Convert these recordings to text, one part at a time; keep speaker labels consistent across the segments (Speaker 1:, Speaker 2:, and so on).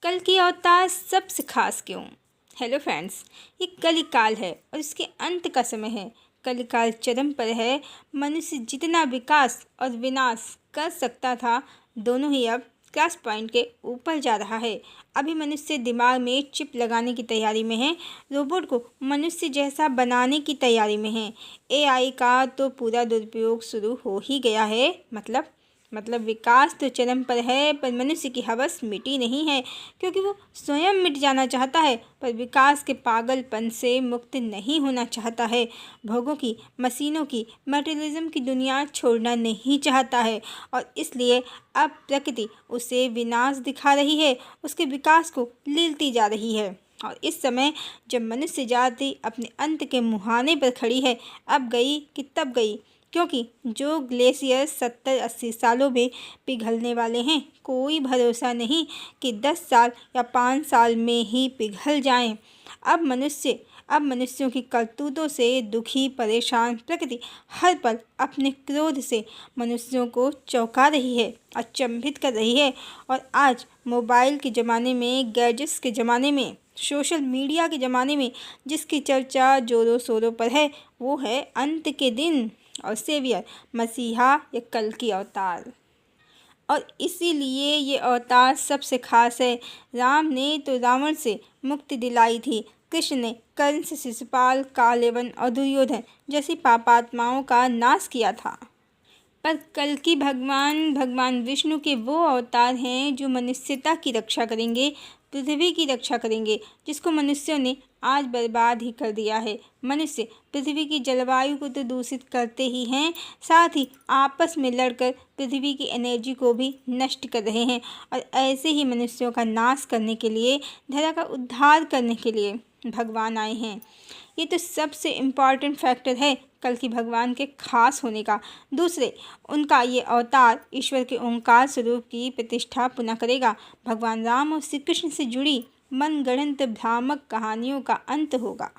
Speaker 1: कल की अवतार सबसे खास क्यों? हेलो फ्रेंड्स, ये कलिकाल है और इसके अंत का समय है। कलिकाल चरम पर है। मनुष्य जितना विकास और विनाश कर सकता था, दोनों ही अब क्रॉस पॉइंट के ऊपर जा रहा है। अभी मनुष्य दिमाग में चिप लगाने की तैयारी में है, रोबोट को मनुष्य जैसा बनाने की तैयारी में है। एआई का तो पूरा दुरुपयोग शुरू हो ही गया है। मतलब विकास तो चरम पर है, पर मनुष्य की हवस मिटी नहीं है, क्योंकि वो स्वयं मिट जाना चाहता है, पर विकास के पागलपन से मुक्त नहीं होना चाहता है। भोगों की, मशीनों की, मटेरियलिज्म की दुनिया छोड़ना नहीं चाहता है, और इसलिए अब प्रकृति उसे विनाश दिखा रही है, उसके विकास को लीलती जा रही है। और इस समय जब मनुष्य जाति अपने अंत के मुहाने पर खड़ी है, अब गई कि तब गई, क्योंकि जो ग्लेशियर 70-80 सालों में पिघलने वाले हैं, कोई भरोसा नहीं कि 10 साल या 5 साल में ही पिघल जाएं। अब मनुष्यों की करतूतों से दुखी परेशान प्रकृति हर पल अपने क्रोध से मनुष्यों को चौंका रही है, अचंभित कर रही है। और आज मोबाइल के ज़माने में, गैजेट्स के ज़माने में, सोशल मीडिया के ज़माने में जिसकी चर्चा जोरों शोरों पर है, वो है अंत के दिन और सेवियर मसीहा या कल की अवतार। और इसीलिए ये अवतार सबसे खास है। राम ने तो रावण से मुक्ति दिलाई थी, कृष्ण ने कंस, शिशुपाल, कालेवन और दुर्योधन जैसी पापात्माओं का नाश किया था। पर कल की भगवान विष्णु के वो अवतार हैं जो मनुष्यता की रक्षा करेंगे, पृथ्वी की रक्षा करेंगे, जिसको मनुष्यों ने आज बर्बाद ही कर दिया है। मनुष्य पृथ्वी की जलवायु को तो दूषित करते ही हैं, साथ ही आपस में लड़कर पृथ्वी की एनर्जी को भी नष्ट कर रहे हैं। और ऐसे ही मनुष्यों का नाश करने के लिए, धरा का उद्धार करने के लिए भगवान आए हैं। ये तो सबसे इम्पॉर्टेंट फैक्टर है कल की भगवान के खास होने का। दूसरे, उनका ये अवतार ईश्वर के ओंकार स्वरूप की प्रतिष्ठा पुनः करेगा। भगवान राम और श्री कृष्ण से जुड़ी मनगढ़ंत भ्रामक कहानियों का अंत होगा।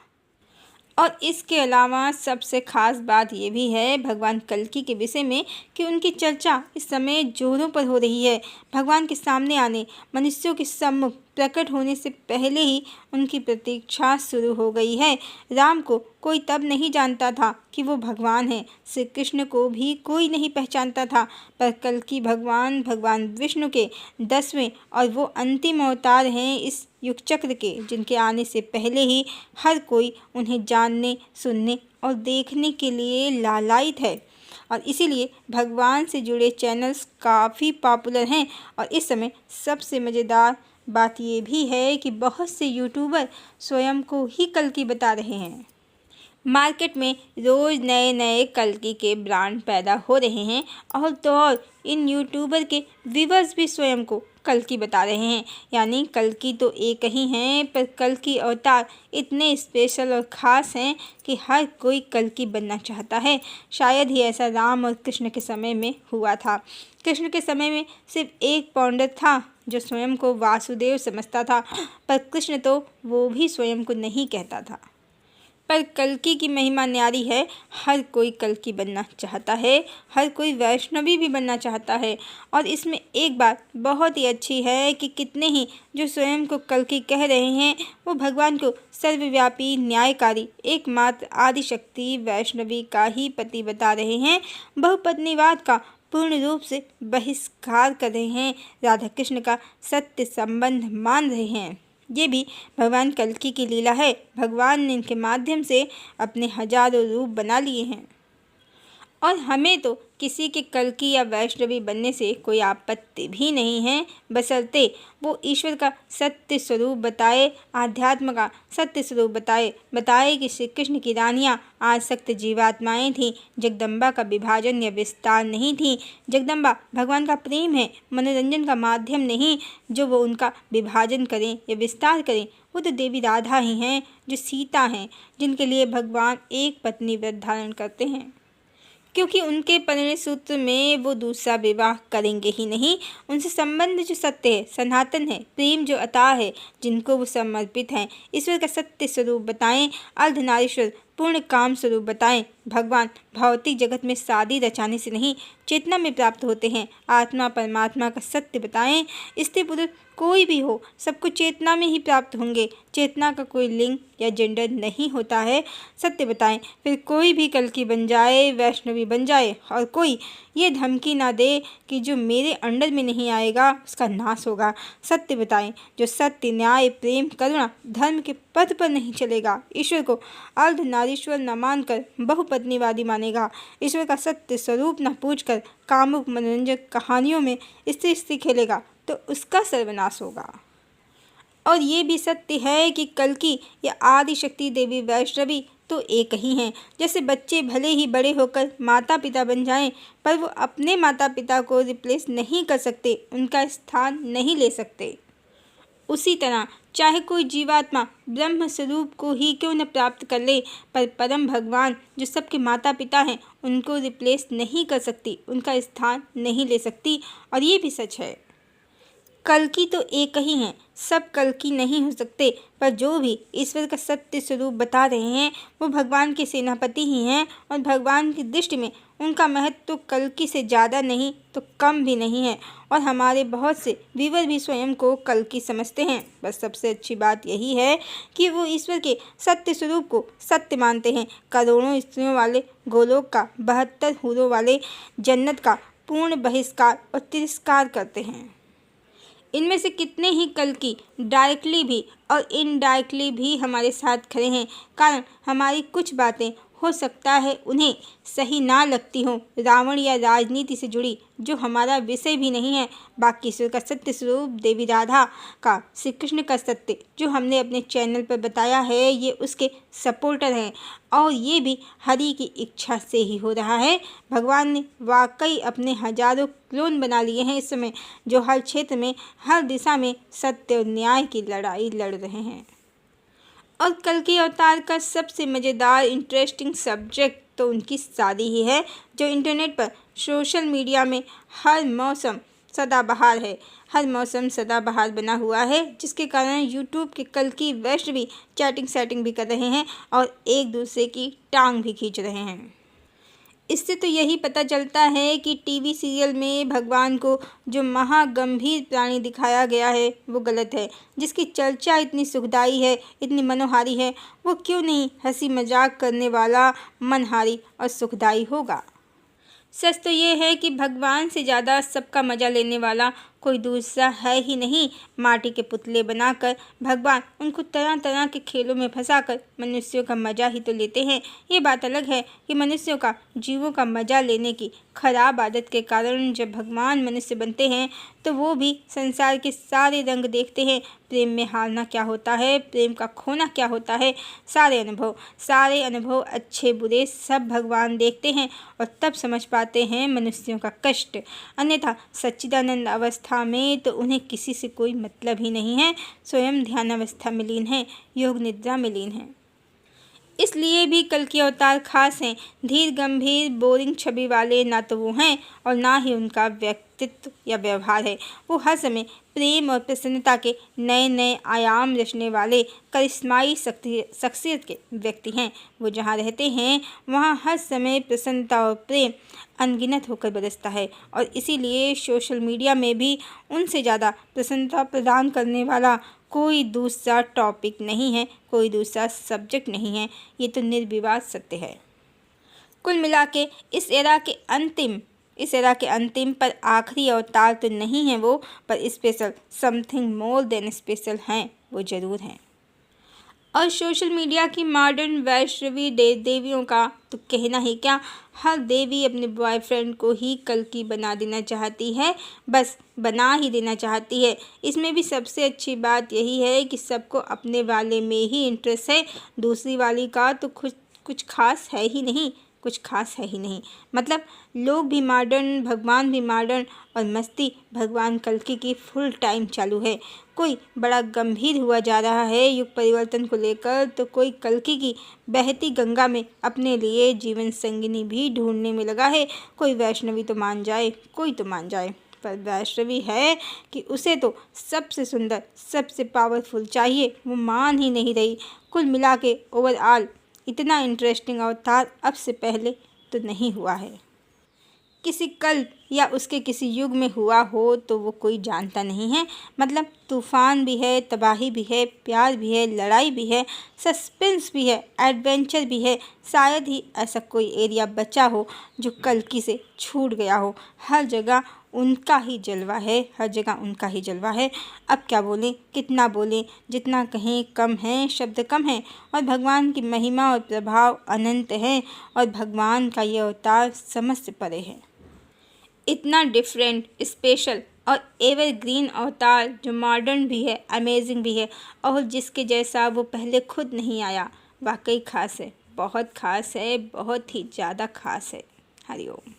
Speaker 1: और इसके अलावा सबसे खास बात ये भी है भगवान कल्कि के विषय में कि उनकी चर्चा इस समय जोरों पर हो रही है। भगवान के सामने आने, मनुष्यों के सम्मुख प्रकट होने से पहले ही उनकी प्रतीक्षा शुरू हो गई है। राम को कोई तब नहीं जानता था कि वो भगवान है, श्री कृष्ण को भी कोई नहीं पहचानता था, पर कल्कि भगवान विष्णु के 10वें और वो अंतिम अवतार हैं इस युग चक्र के, जिनके आने से पहले ही हर कोई उन्हें जानने, सुनने और देखने के लिए लालायित है। और इसीलिए भगवान से जुड़े चैनल्स काफ़ी पॉपुलर हैं। और इस समय सबसे मज़ेदार बात ये भी है कि बहुत से यूट्यूबर स्वयं को ही कल्कि बता रहे हैं। मार्केट में रोज़ नए नए कल्कि के ब्रांड पैदा हो रहे हैं, और तो और इन यूट्यूबर के व्यूवर्स भी स्वयं को कल्कि बता रहे हैं। यानी कल्कि तो एक ही हैं, पर कल्कि अवतार इतने स्पेशल और ख़ास हैं कि हर कोई कल्कि बनना चाहता है। शायद ही ऐसा राम और कृष्ण के समय में हुआ था। कृष्ण के समय में सिर्फ एक पौंडर था जो स्वयं को वासुदेव समझता था, पर कृष्ण तो वो भी स्वयं को नहीं कहता था। पर कल्कि की महिमा न्यारी है। हर कोई कल्कि बनना चाहता है, हर कोई वैष्णवी भी बनना चाहता है। और इसमें एक बात बहुत ही अच्छी है कि कितने ही जो स्वयं को कल्कि कह रहे हैं, वो भगवान को सर्वव्यापी, न्यायकारी, एकमात्र आदिशक्ति वैष्णवी का ही पति बता रहे हैं। बहुपत्नीवाद का पूर्ण रूप से बहिष्कार कर रहे हैं, राधा कृष्ण का सत्य संबंध मान रहे हैं। ये भी भगवान कल्कि की लीला है। भगवान ने इनके माध्यम से अपने हजारों रूप बना लिए हैं, और हमें तो किसी के कल्कि या वैष्णवी बनने से कोई आपत्ति भी नहीं है, बशर्ते वो ईश्वर का सत्य स्वरूप बताए, आध्यात्म का सत्य स्वरूप बताए कि श्री कृष्ण की रानियाँ आसक्त जीवात्माएं थीं, जगदम्बा का विभाजन या विस्तार नहीं थी। जगदम्बा भगवान का प्रेम है, मनोरंजन का माध्यम नहीं जो वो उनका विभाजन करें या विस्तार करें। वो तो देवी राधा ही हैं जो सीता हैं, जिनके लिए भगवान एक पत्नी व्रत धारण करते हैं, क्योंकि उनके परिणय सूत्र में वो दूसरा विवाह करेंगे ही नहीं। उनसे संबंध जो सत्य है, सनातन है, प्रेम जो अथाह है, जिनको वो समर्पित हैं। ईश्वर का सत्य स्वरूप बताएं, अर्धनारीश्वर पूर्ण काम स्वरूप बताएं। भगवान भौतिक जगत में शादी रचाने से नहीं, चेतना में प्राप्त होते हैं। आत्मा परमात्मा का सत्य बताएं। स्त्री पुरुष कोई भी हो, सबको चेतना में ही प्राप्त होंगे। चेतना का कोई लिंग या जेंडर नहीं होता है। सत्य बताएं, फिर कोई भी कल्कि बन जाए, वैष्णवी बन जाए, और कोई ये धमकी ना दे कि जो मेरे अंडर में नहीं आएगा उसका नाश होगा। सत्य बताएं, जो सत्य, न्याय, प्रेम, करुणा, धर्म के पथ पर नहीं चलेगा, ईश्वर को अर्धनारीश्वर न मानकर बहुपत्नीवादी मानेगा, ईश्वर का सत्य स्वरूप न पूछकर कामुक मनोरंजक कहानियों में स्त्री स्त्री खेलेगा, तो उसका सर्वनाश होगा। और ये भी सत्य है कि कल्कि या आदि शक्ति देवी वैष्णवी तो एक ही हैं। जैसे बच्चे भले ही बड़े होकर माता पिता बन जाएं, पर वो अपने माता पिता को रिप्लेस नहीं कर सकते, उनका स्थान नहीं ले सकते। उसी तरह चाहे कोई जीवात्मा ब्रह्म स्वरूप को ही क्यों न प्राप्त कर ले, पर परम भगवान जो सबके माता पिता हैं उनको रिप्लेस नहीं कर सकती, उनका स्थान नहीं ले सकती। और ये भी सच है, कल्कि तो एक ही हैं, सब कल्कि नहीं हो सकते, पर जो भी ईश्वर का सत्य स्वरूप बता रहे हैं वो भगवान के सेनापति ही हैं। और भगवान की दृष्टि में उनका महत्व तो कल्कि से ज़्यादा नहीं तो कम भी नहीं है। और हमारे बहुत से व्यूअर भी स्वयं को कल्कि समझते हैं। बस सबसे अच्छी बात यही है कि वो ईश्वर के सत्य स्वरूप को सत्य मानते हैं। करोड़ों स्त्रियों वाले गोलोक का, 72 हूरों वाले जन्नत का पूर्ण बहिष्कार और तिरस्कार करते हैं। इनमें से कितने ही कल्कि डायरेक्टली भी और इनडायरेक्टली भी हमारे साथ खड़े हैं, कारण हमारी कुछ बातें हो सकता है उन्हें सही ना लगती हों, रावण या राजनीति से जुड़ी, जो हमारा विषय भी नहीं है। बाकी ईश्वर का सत्य स्वरूप, देवी राधा का, श्री कृष्ण का सत्य जो हमने अपने चैनल पर बताया है, ये उसके सपोर्टर हैं। और ये भी हरि की इच्छा से ही हो रहा है। भगवान ने वाकई अपने हजारों क्लोन बना लिए हैं इस समय, जो हर क्षेत्र में, हर दिशा में सत्य और न्याय की लड़ाई लड़ रहे हैं। और कल्कि अवतार का सबसे मज़ेदार इंटरेस्टिंग सब्जेक्ट तो उनकी शादी ही है, जो इंटरनेट पर, सोशल मीडिया में हर मौसम सदाबहार है, हर मौसम सदाबहार बना हुआ है, जिसके कारण यूट्यूब के कल्कि वैष्णवी चैटिंग सेटिंग भी कर रहे हैं और एक दूसरे की टांग भी खींच रहे हैं। इससे तो यही पता चलता है कि टीवी सीरियल में भगवान को जो महागंभीर प्राणी दिखाया गया है वो गलत है। जिसकी चर्चा इतनी सुखदाई है, इतनी मनोहारी है, वो क्यों नहीं हंसी मजाक करने वाला, मनहारी और सुखदाई होगा। सच तो ये है कि भगवान से ज़्यादा सबका मज़ा लेने वाला कोई दूसरा है ही नहीं। माटी के पुतले बनाकर भगवान उनको तरह तरह के खेलों में फंसाकर मनुष्यों का मज़ा ही तो लेते हैं। ये बात अलग है कि मनुष्यों का जीवों का मज़ा लेने की खराब आदत के कारण जब भगवान मनुष्य बनते हैं तो वो भी संसार के सारे रंग देखते हैं। प्रेम में हारना क्या होता है, प्रेम का खोना क्या होता है, सारे अनुभव अच्छे बुरे सब भगवान देखते हैं और तब समझ पाते हैं मनुष्यों का कष्ट। अन्यथा सच्चिदानंद अवस्था में तो उन्हें किसी से कोई मतलब ही नहीं है, स्वयं ध्यान अवस्था में लीन है, योग निद्रा में लीन है। इसलिए भी कल्कि अवतार खास हैं। धीर गंभीर बोरिंग छवि वाले ना तो वो हैं और ना ही उनका व्यक्तित्व या व्यवहार है। वो हर समय प्रेम और प्रसन्नता के नए नए आयाम रचने वाले करिश्माई शख्सियत के व्यक्ति हैं। वो जहाँ रहते हैं वहाँ हर समय प्रसन्नता और प्रेम अनगिनत होकर बरसता है और इसीलिए सोशल मीडिया में भी उनसे ज़्यादा प्रसन्नता प्रदान करने वाला कोई दूसरा टॉपिक नहीं है, कोई दूसरा सब्जेक्ट नहीं है। ये तो निर्विवाद सत्य है। कुल मिला के इस एरा के अंतिम पर आखिरी अवतार तो नहीं है वो, पर special, something more than special हैं, वो ज़रूर हैं। और सोशल मीडिया की मॉडर्न वैष्णवी देवियों का तो कहना ही क्या। हर देवी अपने बॉयफ्रेंड को ही कल्कि बना देना चाहती है, बस बना ही देना चाहती है। इसमें भी सबसे अच्छी बात यही है कि सबको अपने वाले में ही इंटरेस्ट है, दूसरी वाली का तो कुछ खास है ही नहीं, कुछ खास है ही नहीं। मतलब लोग भी मॉडर्न, भगवान भी मॉडर्न और मस्ती भगवान कल्कि की फुल टाइम चालू है। कोई बड़ा गंभीर हुआ जा रहा है युग परिवर्तन को लेकर, तो कोई कल्कि की बहती गंगा में अपने लिए जीवन संगिनी भी ढूंढने में लगा है। कोई वैष्णवी तो मान जाए, कोई तो मान जाए, पर वैष्णवी है कि उसे तो सबसे सुंदर, सबसे पावरफुल चाहिए, वो मान ही नहीं रही। कुल मिला के ओवरऑल इतना इंटरेस्टिंग अवतार अब से पहले तो नहीं हुआ है। किसी कल्प या उसके किसी युग में हुआ हो तो वो कोई जानता नहीं है। मतलब तूफान भी है, तबाही भी है, प्यार भी है, लड़ाई भी है, सस्पेंस भी है, एडवेंचर भी है। शायद ही ऐसा कोई एरिया बचा हो जो कल्कि से छूट गया हो। हर जगह उनका ही जलवा है, हर जगह उनका ही जलवा है। अब क्या बोलें, कितना बोलें, जितना कहें कम है, शब्द कम है। और भगवान की महिमा और प्रभाव अनंत है और भगवान का ये अवतार समझ से परे है। इतना डिफरेंट, स्पेशल और एवरग्रीन अवतार जो मॉडर्न भी है, अमेजिंग भी है और जिसके जैसा वो पहले खुद नहीं आया। वाकई खास है, बहुत खास है, बहुत ही ज़्यादा खास है। हरिओम।